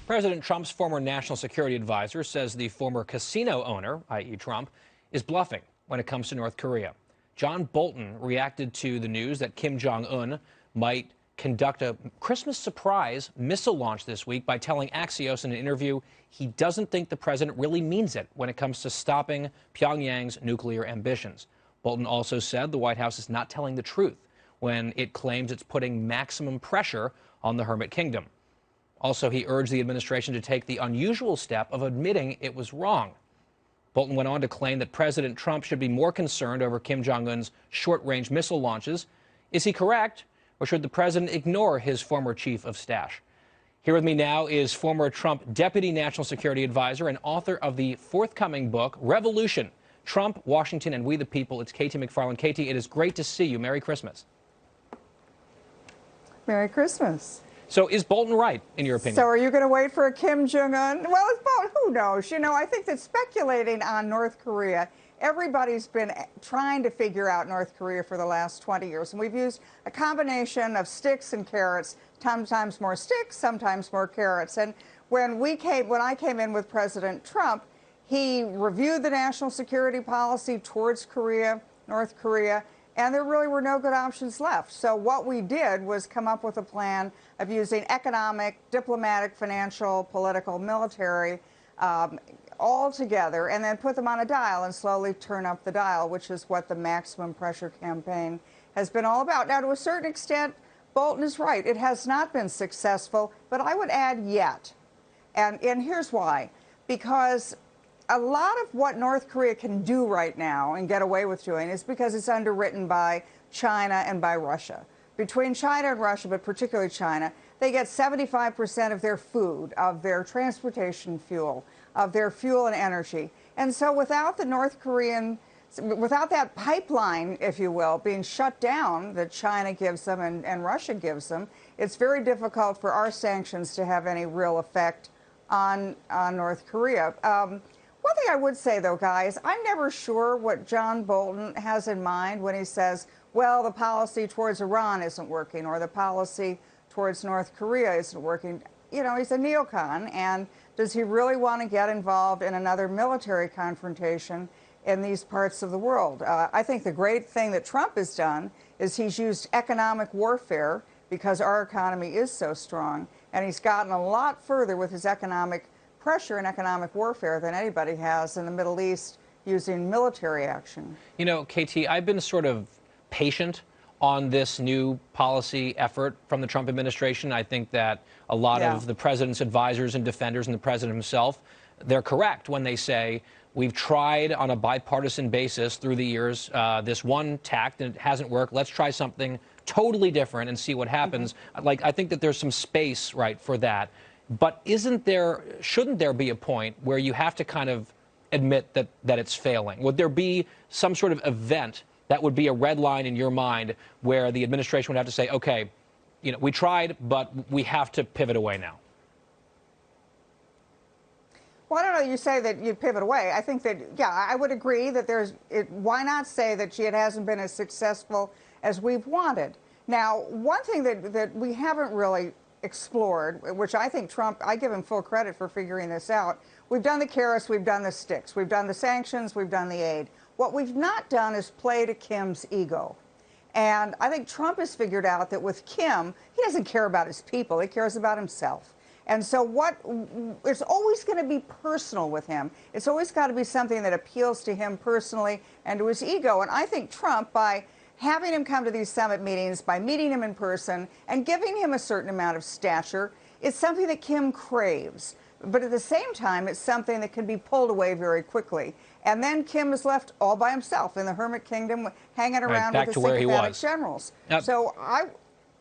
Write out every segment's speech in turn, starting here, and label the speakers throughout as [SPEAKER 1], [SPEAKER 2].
[SPEAKER 1] President Trump's former national security advisor says the former casino owner, i.e. Trump, is bluffing when it comes to North Korea. John Bolton reacted to the news that Kim Jong-un might conduct a Christmas surprise missile launch this week by telling Axios in an interview he doesn't think the president really means it when it comes to stopping Pyongyang's nuclear ambitions. Bolton also said the White House is not telling the truth when it claims it's putting maximum pressure on the Hermit Kingdom. Also, he urged the administration to take the unusual step of admitting it was wrong. Bolton went on to claim that President Trump should be more concerned over Kim Jong-un's short-range missile launches. Is he correct, or should the president ignore his former chief of staff? Here with me now is former Trump Deputy National Security Advisor and author of the forthcoming book, Revolution: Trump, Washington, and We the People. It's KT McFarland. KT, it is great to see you. Merry Christmas.
[SPEAKER 2] Merry Christmas.
[SPEAKER 1] So is Bolton right, in your opinion?
[SPEAKER 2] So are you going to wait for a Kim Jong-un? Well, it's Bolton. Who knows? You know, I think that speculating on North Korea, everybody's been trying to figure out North Korea for the last 20 years. And we've used a combination of sticks and carrots, sometimes more sticks, sometimes more carrots. And when I came in with President Trump, he reviewed the national security policy towards Korea, North Korea, and there really were no good options left. So what we did was come up with a plan of using economic, diplomatic, financial, political, military, all together, and then put them on a dial and slowly turn up the dial, which is what the maximum pressure campaign has been all about. Now, to a certain extent, Bolton is right. It has not been successful, but I would add yet. And here's why. Because a lot of what North Korea can do right now and get away with doing is because it's underwritten by China and by Russia. Between China and Russia, but particularly China, they get 75% of their food, of their transportation fuel, of their fuel and energy. And so without the North Korean, without that pipeline, if you will, being shut down that China gives them and Russia gives them, it's very difficult for our sanctions to have any real effect on North Korea. One thing I would say, though, guys, I'm never sure what John Bolton has in mind when he says, well, the policy towards Iran isn't working or the policy towards North Korea isn't working. You know, he's a neocon, and does he really want to get involved in another military confrontation in these parts of the world? I think the great thing that Trump has done is he's used economic warfare because our economy is so strong, and he's gotten a lot further with his economic pressure and economic warfare than anybody has in the Middle East using military action.
[SPEAKER 1] You know, KT, I've been sort of patient on this new policy effort from the Trump administration. I think that a lot of the president's advisors and defenders and the president himself, they're correct when they say we've tried on a bipartisan basis through the years this one tact and it hasn't worked. Let's try something totally different and see what happens. Like, I think that there's some space, right, for that. But shouldn't there be a point where you have to kind of admit that it's failing? Would there be some sort of event that would be a red line in your mind where the administration would have to say, okay, you know, we tried, but we have to pivot away now?
[SPEAKER 2] Well, I don't know. You say that you'd pivot away. I think that, yeah, I would agree that why not say that it hasn't been as successful as we've wanted? Now, one thing that we haven't really explored, which I think Trump, I give him full credit for figuring this out. We've done the carrots, we've done the sticks, we've done the sanctions, we've done the aid. What we've not done is play to Kim's ego. And I think Trump has figured out that with Kim, he doesn't care about his people, he cares about himself. And so it's always going to be personal with him. It's always got to be something that appeals to him personally and to his ego. And I think Trump, by having him come to these summit meetings, by meeting him in person and giving him a certain amount of stature, it's something that Kim craves. But at the same time, it's something that can be pulled away very quickly. And then Kim is left all by himself in the Hermit Kingdom, hanging around with the sympathetic generals.
[SPEAKER 1] Yep.
[SPEAKER 2] So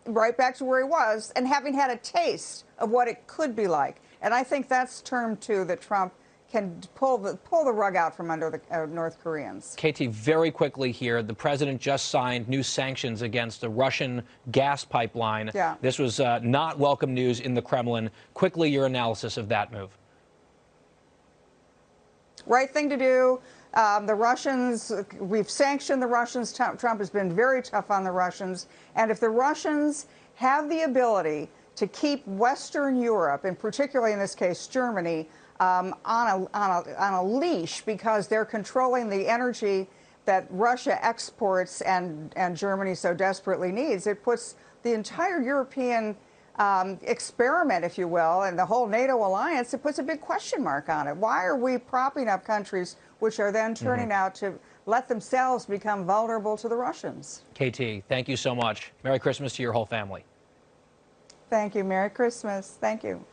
[SPEAKER 2] right back to where he was, and having had a taste of what it could be like. And I think that's term two, that Trump can pull the rug out from under the North Koreans.
[SPEAKER 1] KT, very quickly here, the president just signed new sanctions against the Russian gas pipeline.
[SPEAKER 2] Yeah.
[SPEAKER 1] This was not welcome news in the Kremlin. Quickly, your analysis of that move.
[SPEAKER 2] Right thing to do. The Russians, we've sanctioned the Russians. Trump has been very tough on the Russians. And if the Russians have the ability to keep Western Europe, and particularly in this case Germany, on a leash, because they're controlling the energy that Russia exports and Germany so desperately needs. It puts the entire European experiment, if you will, and the whole NATO alliance, it puts a big question mark on it. Why are we propping up countries which are then turning out to let themselves become vulnerable to the Russians?
[SPEAKER 1] KT, thank you so much. Merry Christmas to your whole family.
[SPEAKER 2] Thank you. Merry Christmas. Thank you.